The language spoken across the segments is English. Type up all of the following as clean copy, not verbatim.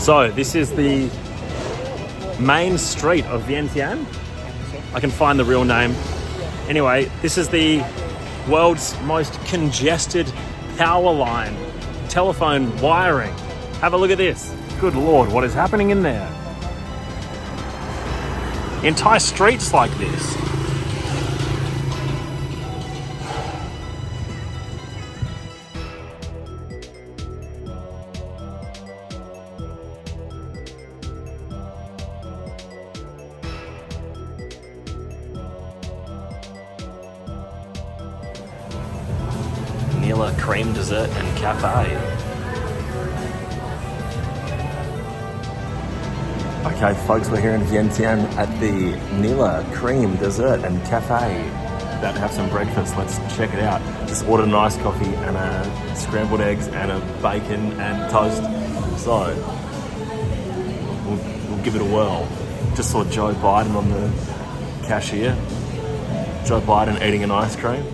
So this is the main street of Vientiane. I can find the real name. Anyway, this is the world's most congested power line, telephone wiring. Have a look at this. Good Lord, what is happening in there? Entire streets like this. Nila cream dessert and cafe. Okay folks, we're here in Vientiane at the Nila cream dessert and cafe. About to have some breakfast, let's check it out. Just ordered an iced coffee and a scrambled eggs and a bacon and toast. So, we'll give it a whirl. Just saw Joe Biden on the cashier. Joe Biden eating an ice cream.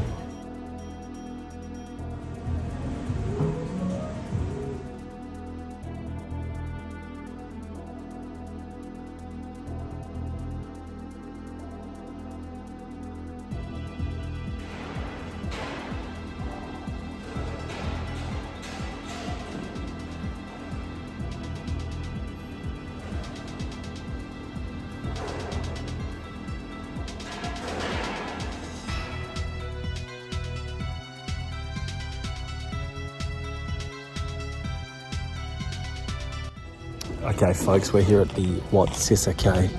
Okay folks, we're here at the Wat Sisaket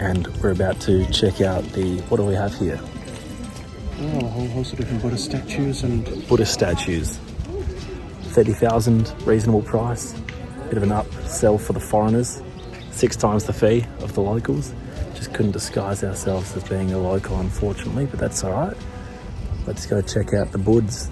and we're about to check out the, what do we have here? Oh, a whole host of different Buddha statues and... Buddha statues. 30,000, reasonable price. Bit of an upsell for the foreigners. 6 times the fee of the locals. Just couldn't disguise ourselves as being a local unfortunately, but that's alright. Let's go check out the Buddhas.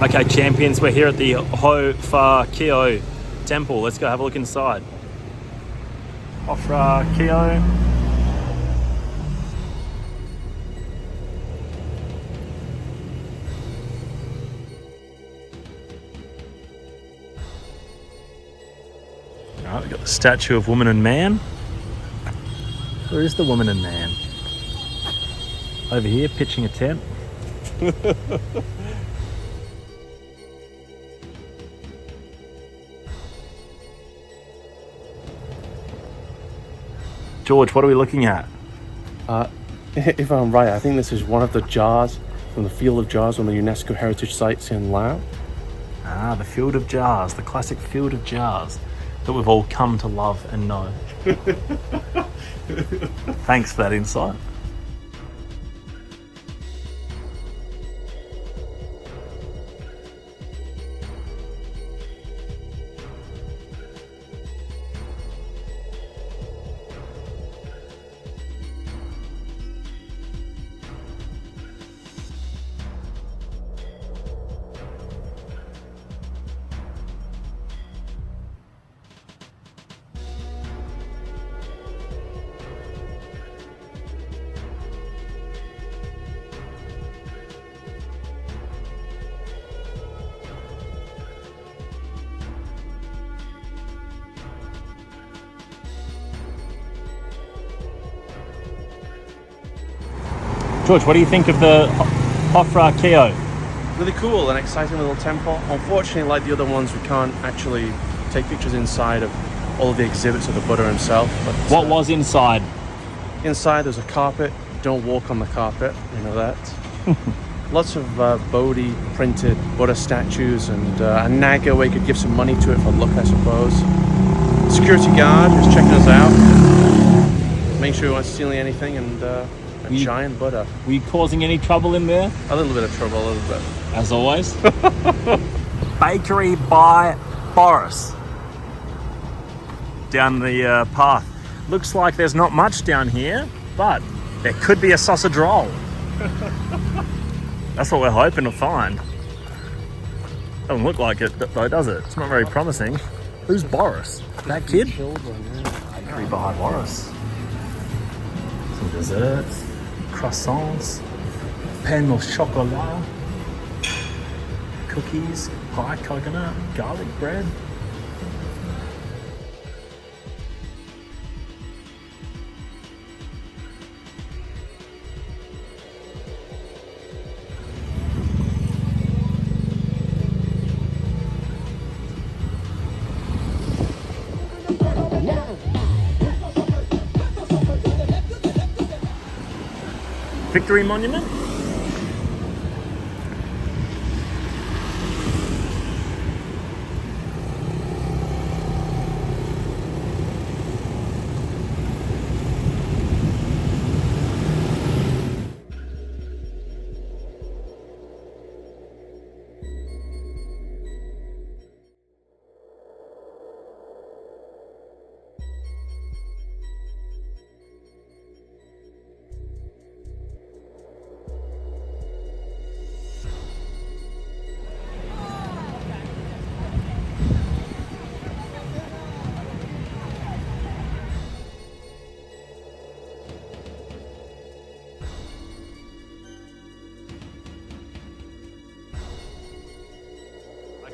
Okay, champions, we're here at the Pha Keo Temple. Let's go have a look inside. Pha Keo. Alright, we've got the statue of woman and man. Where is the woman and man? Over here, pitching a tent. George, what are we looking at? If I'm right, I think this is one of the jars from the Field of Jars on the UNESCO Heritage Sites in Laos. Ah, the Field of Jars, the classic Field of Jars that we've all come to love and know. Thanks for that insight. George, what do you think of the Pha Keo? Really cool and exciting little temple. Unfortunately, like the other ones, we can't actually take pictures inside of all of the exhibits of the Buddha himself. But what was inside? Inside there's a carpet. Don't walk on the carpet, you know that. Lots of Bodhi printed Buddha statues and a Naga where you could give some money to it for luck, I suppose. Security guard who's checking us out. Make sure we weren't stealing anything and a giant Buddha. Were you causing any trouble in there? A little bit of trouble, a little bit. As always. Bakery by Boris. Down the path. Looks like there's not much down here, but There could be a sausage roll. That's what we're hoping to find. Doesn't look like it though, does it? It's not very promising. Who's Boris? That kid? Bakery by Boris. Some desserts, croissants, pain au chocolat, cookies, pie coconut, garlic bread. Victory Monument?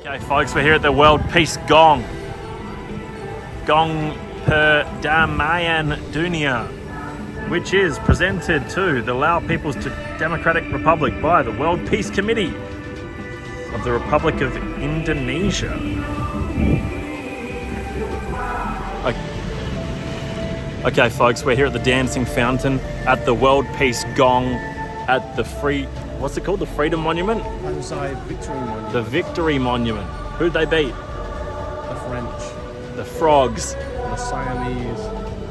Okay folks, we're here at the World Peace Gong. Gong Perdamaian Dunia, which is presented to the Lao People's Democratic Republic by the World Peace Committee of the Republic of Indonesia. Okay folks, we're here at the Dancing Fountain at the World Peace Gong at the what's it called? The Freedom Monument? Patuxay Victory Monument. The Victory Monument. Who'd they beat? The French. The frogs. The Siamese.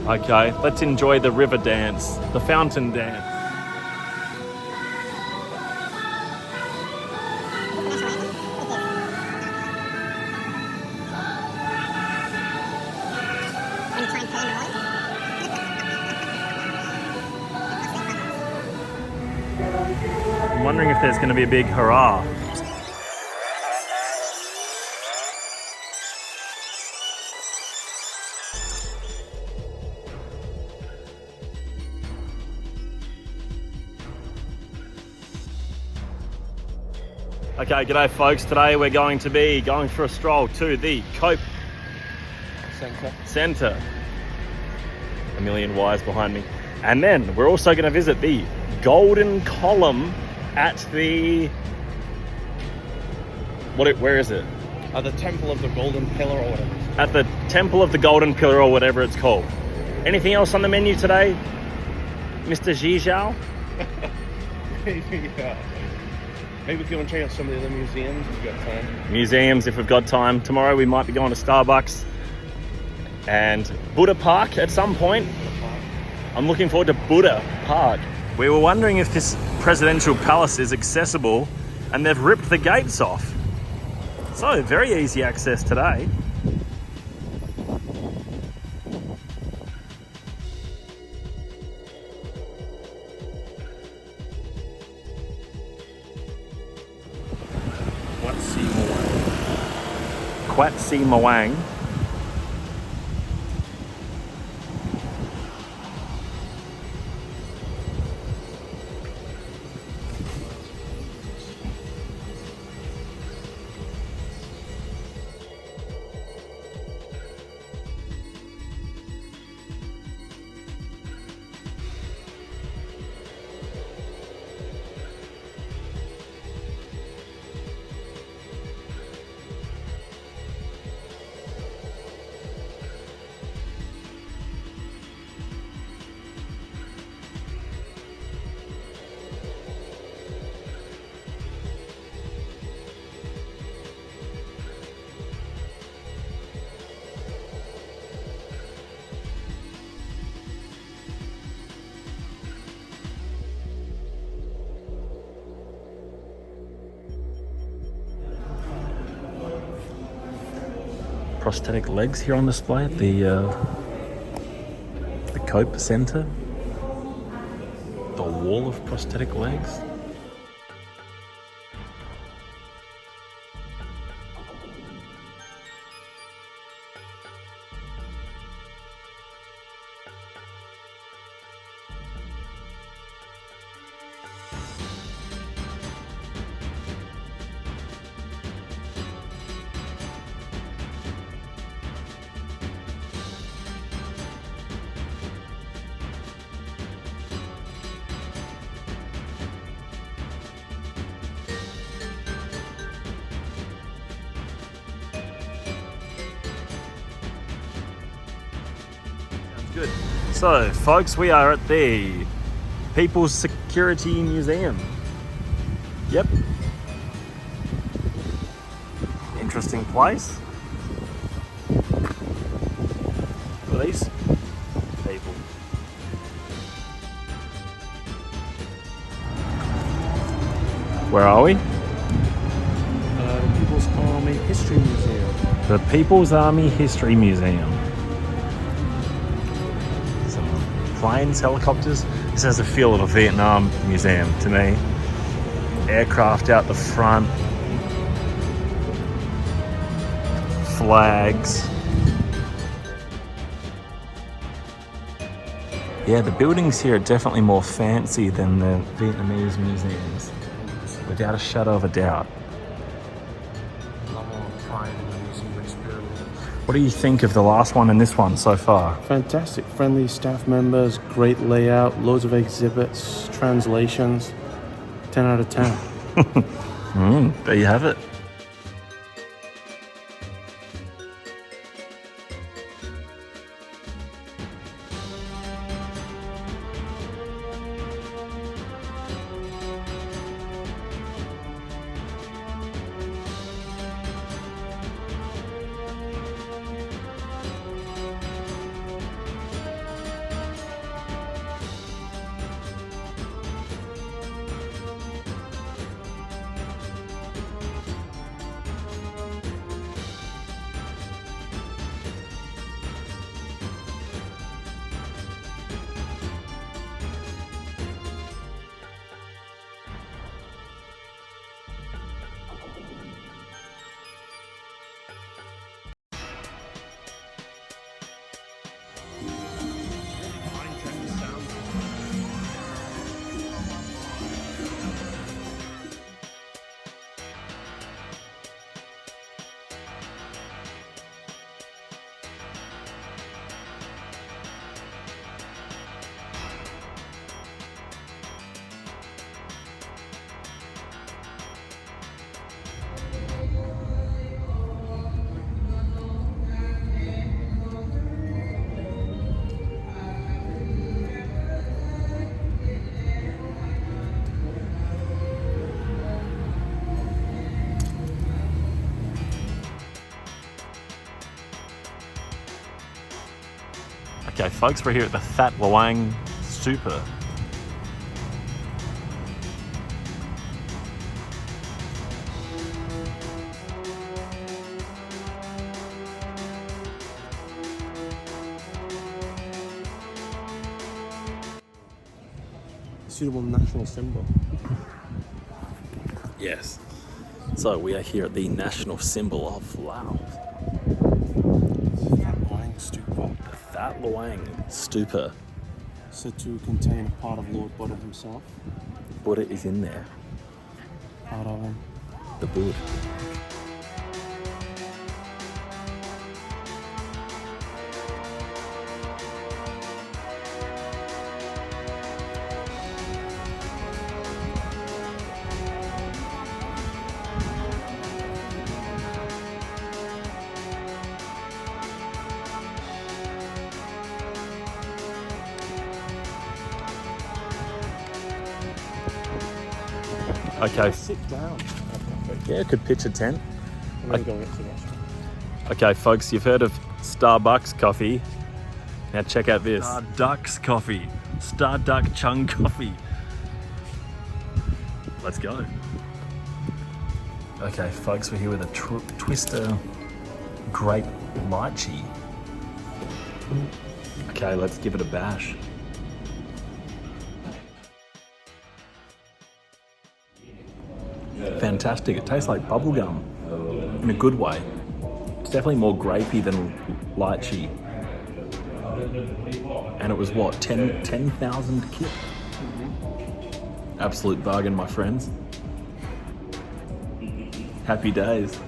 Okay, let's enjoy the river dance, the fountain dance. I'm wondering if there's going to be a big hurrah. Okay, g'day folks. Today we're going to be going for a stroll to the Cope Centre. A million wires behind me. And then we're also going to visit the Golden Column at the... where is it? The Temple of the Golden Pillar or whatever. At the Temple of the Golden Pillar or whatever it's called. Anything else on the menu today, Mr. Zhizhao? Maybe if you want to check out some of the other museums if you've got time. Museums if we've got time. Tomorrow we might be going to Starbucks and Buddha Park at some point. I'm looking forward to Buddha Park. We were wondering if this presidential palace is accessible and they've ripped the gates off. So very easy access today. Wat Si Muang. Prosthetic legs here on display at the Cope Centre. wall of prosthetic legs. Good. So, folks, we are at the People's Security Museum. Yep. Interesting place. For these people. Where are we? The People's Army History Museum. The People's Army History Museum. Planes, helicopters. This has a feel of a Vietnam museum to me. Aircraft out the front. Flags. Yeah, the buildings here are definitely more fancy than the Vietnamese museums. Without a shadow of a doubt. What do you think of the last one and this one so far? Fantastic. Friendly staff members, great layout, loads of exhibits, translations. 10 out of 10. There you have it. Okay, folks, we're here at the Pha That Luang Stupa. Suitable national symbol. Yes. So we are here at the national symbol of Laos. Pha That Luang Stupa. The Pha That Luang Stupa. Said to contain a part of Lord Buddha himself. Buddha is in there. Part of him. The Buddha. Okay. Sit down. Yeah, could pitch a tent. And then go into the restaurant. Okay, folks, you've heard of Starbucks coffee. Now check out this. Starducks coffee. Starduck Chung coffee. Let's go. Okay, folks, we're here with a Twister Grape Lychee. Okay, let's give it a bash. fantastic. It tastes like bubblegum in a good way. It's definitely more grapey than lychee. And it was what, 10,000 kip? Absolute bargain, my friends. Happy days.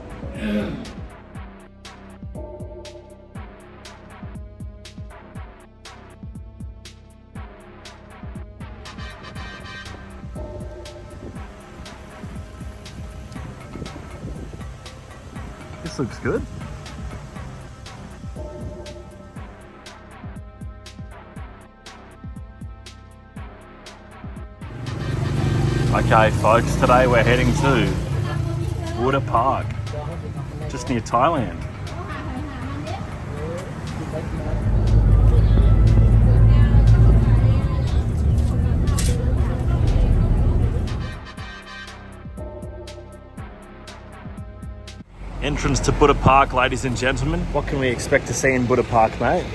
This looks good. Okay folks, today we're heading to Buddha Park, just near Thailand. Entrance to Buddha Park, ladies and gentlemen. What can we expect to see in Buddha Park, mate?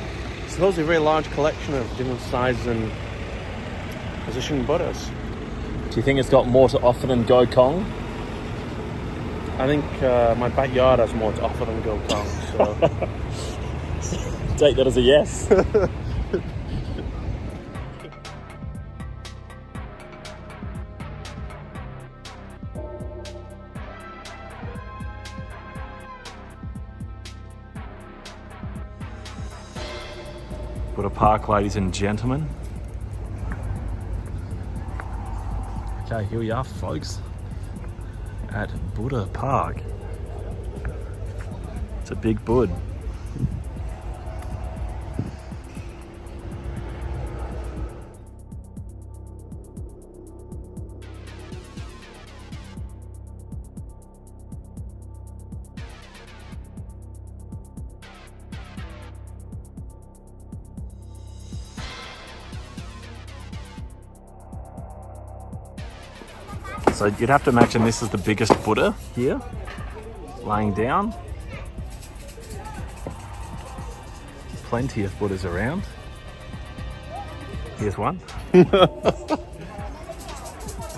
Supposedly a very large collection of different sizes and position Buddhas. Do you think it's got more to offer than Gokong? I think my backyard has more to offer than Gokong, so... Take that as a yes. Buddha Park, ladies and gentlemen. Okay, here we are, folks, at Buddha Park. It's a big bud. So you'd have to imagine this is the biggest Buddha here, laying down. Plenty of Buddhas around. Here's one. And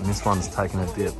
this one's taking a dip.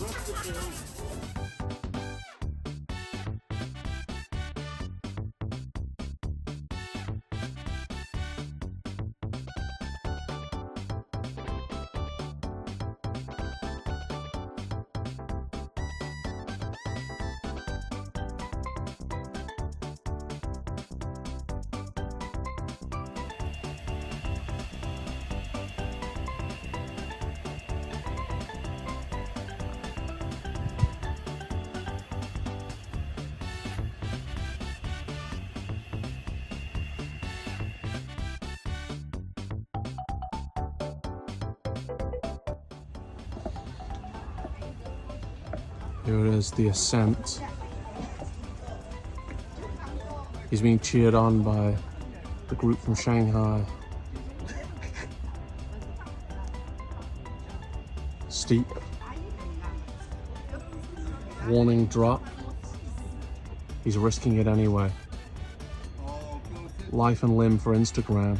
Here it is, the ascent. He's being cheered on by the group from Shanghai. Steep. Warning drop. He's risking it anyway. Life and limb for Instagram.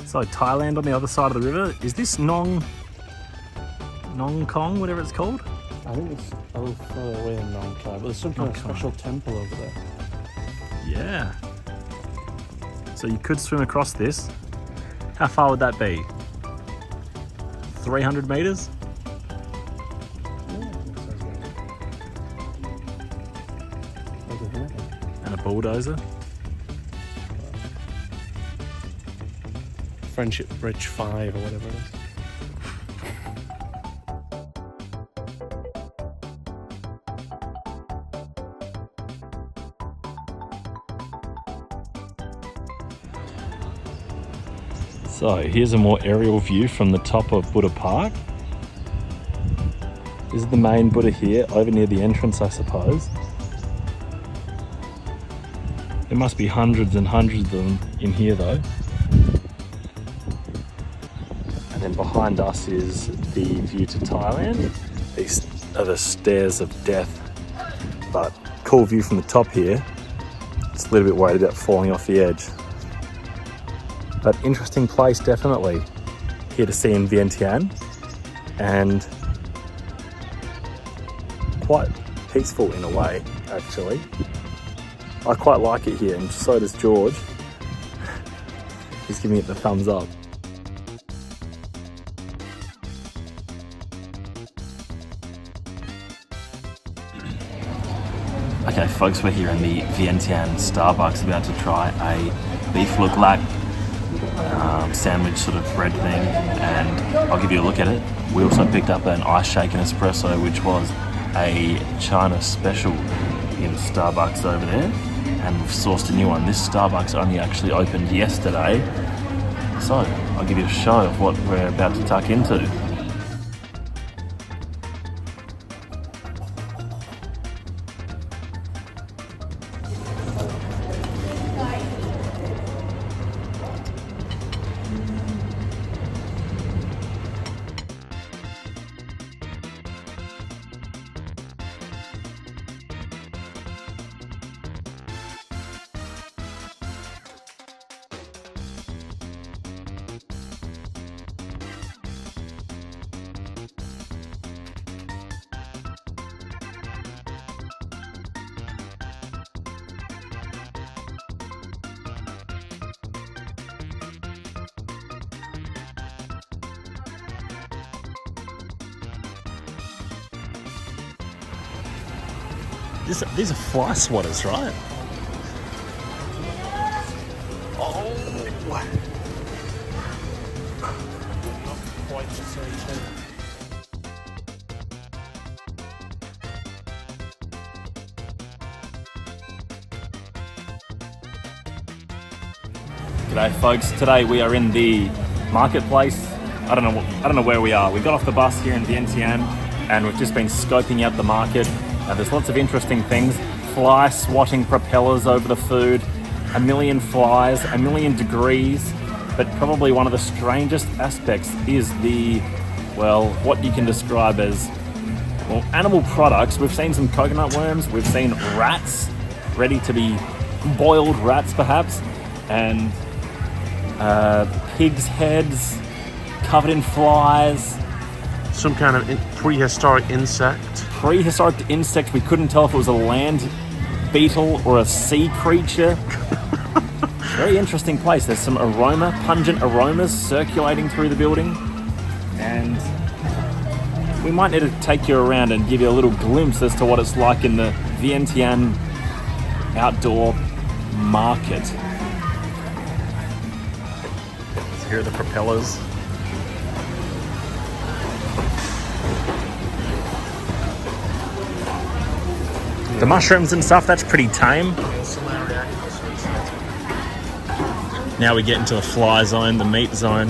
So Thailand on the other side of the river. Is this Nong Kong, whatever it's called? I think it's a little further away than Nong Khai, but there's some kind of special temple over there. Yeah. So you could swim across this. How far would that be? 300 meters? And a bulldozer. Friendship Bridge 5 or whatever it is. So here's a more aerial view from the top of Buddha Park. This is the main Buddha here, over near the entrance, I suppose. There must be hundreds and hundreds of them in here though. And then behind us is the view to Thailand. These are the stairs of death, but cool view from the top here. It's a little bit worried about falling off the edge. But interesting place, definitely. here to see in Vientiane, and quite peaceful in a way, actually. I quite like it here, and so does George. He's giving it the thumbs up. Okay folks, we're here in the Vientiane Starbucks about to try a beef look like sandwich sort of bread thing, and I'll give you a look at it. We also picked up an ice shaken espresso, which was a China special in Starbucks over there, and we've sourced a new one. This Starbucks only actually opened yesterday, so I'll give you a show of what we're about to tuck into. These are fly swatters, right? Oh! Quite the same thing. G'day folks, today we are in the marketplace. I don't know where we are. We got off the bus here in Vientiane and we've just been scoping out the market. There's lots of interesting things. Fly swatting propellers over the food, a million flies, a million degrees, but probably one of the strangest aspects is what you can describe as, animal products. We've seen some coconut worms, we've seen rats, ready to be boiled rats perhaps, and pigs' heads covered in flies. Some kind of prehistoric insect. Prehistoric insect. We couldn't tell if it was a land beetle or a sea creature. Very interesting place. There's some pungent aromas circulating through the building, and we might need to take you around and give you a little glimpse as to what it's like in the Vientiane outdoor market. So here are the propellers. The mushrooms and stuff, that's pretty tame. Now we get into the fly zone, the meat zone.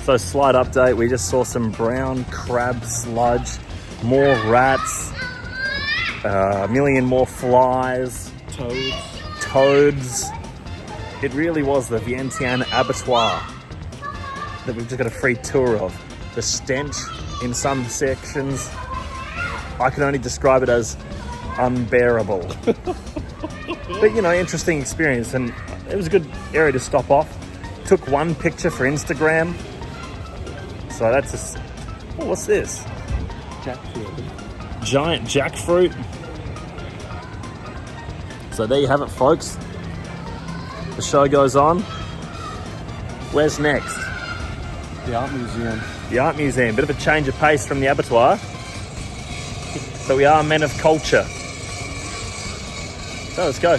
So slight update, we just saw some brown crab sludge, more rats, a million more flies, toads. It really was the Vientiane abattoir that we've just got a free tour of. The stench in some sections, I can only describe it as unbearable. But interesting experience, and it was a good area to stop off. Took one picture for Instagram. So that's what's this? Jackfruit. Giant jackfruit. So there you have it, folks. The show goes on. Where's next? The art museum. The art museum. Bit of a change of pace from the abattoir. But we are men of culture. So let's go.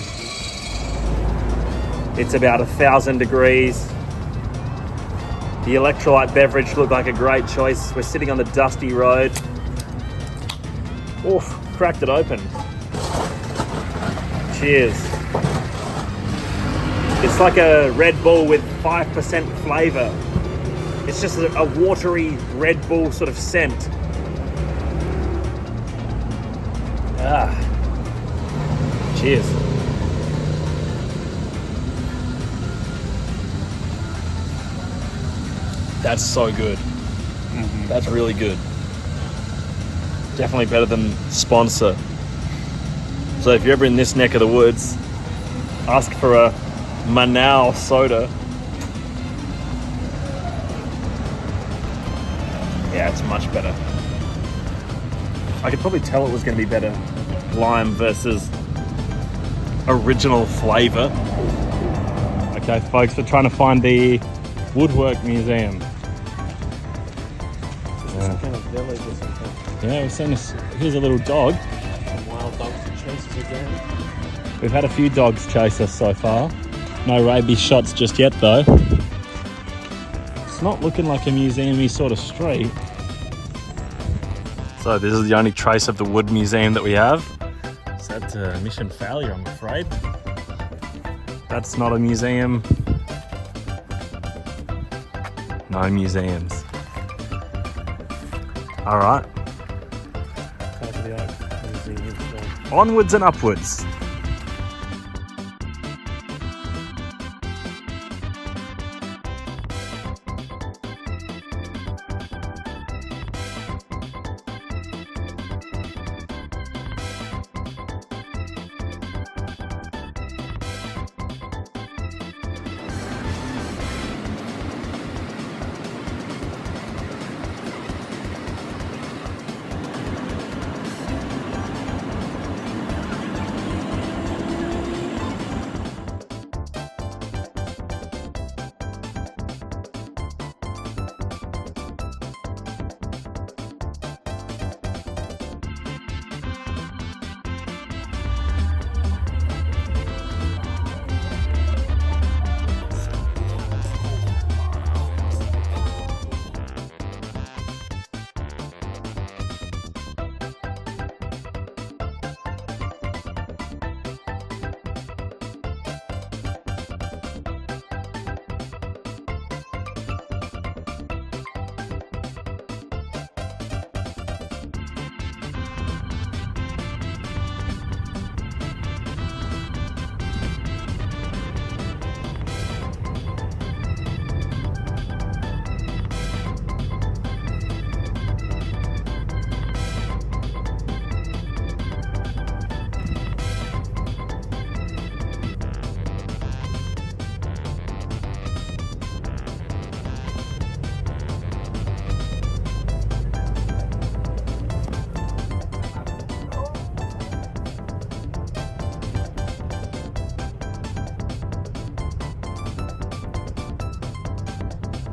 It's about 1,000 degrees. The electrolyte beverage looked like a great choice. We're sitting on the dusty road. Oof, cracked it open. Cheers. It's like a Red Bull with 5% flavour. It's just a watery Red Bull sort of scent. Ah. Cheers. That's so good. That's really good. Definitely better than sponsor. So if you're ever in this neck of the woods, ask for a Manao soda. Yeah, it's much better. I could probably tell it was going to be better lime versus original flavour. Okay, folks, we're trying to find the Woodwork Museum. Some kind of village or something. Yeah, we've seen this. Here's a little dog. Some wild dogs to chase us again. We've had a few dogs chase us so far. No rabies shots just yet, though. It's not looking like a museum-y sort of street. So this is the only trace of the wood museum that we have. So that's a mission failure, I'm afraid. That's not a museum. No museums. All right. Onwards and upwards.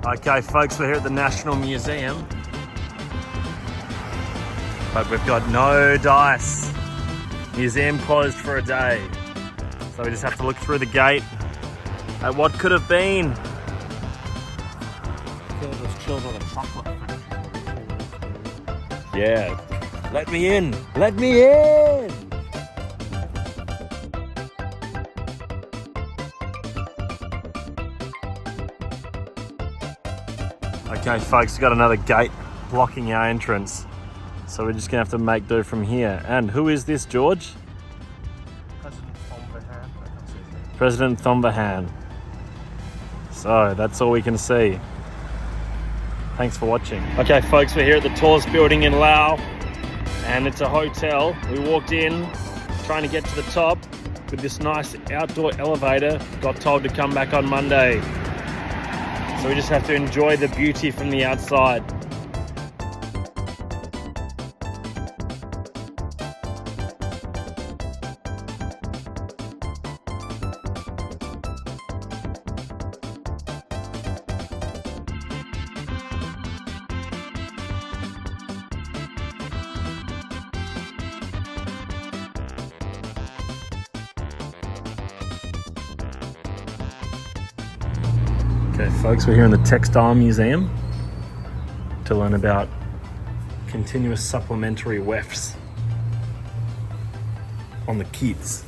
Okay, folks, we're here at the National Museum, but we've got no dice. Museum closed for a day, so we just have to look through the gate at what could have been. I feel like those children at chocolate factory. Yeah, let me in, let me in. Okay, folks, we've got another gate blocking our entrance. So we're just gonna have to make do from here. And who is this, George? President Phomvihane. President Phomvihane. So that's all we can see. Thanks for watching. Okay, folks, we're here at the tallest building in Laos, and it's a hotel. We walked in, trying to get to the top with this nice outdoor elevator. Got told to come back on Monday. So we just have to enjoy the beauty from the outside. Okay, folks, we're here in the Textile Museum to learn about continuous supplementary wefts on the kits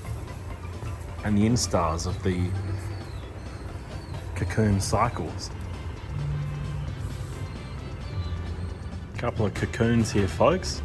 and the instars of the cocoon cycles. A couple of cocoons here, folks.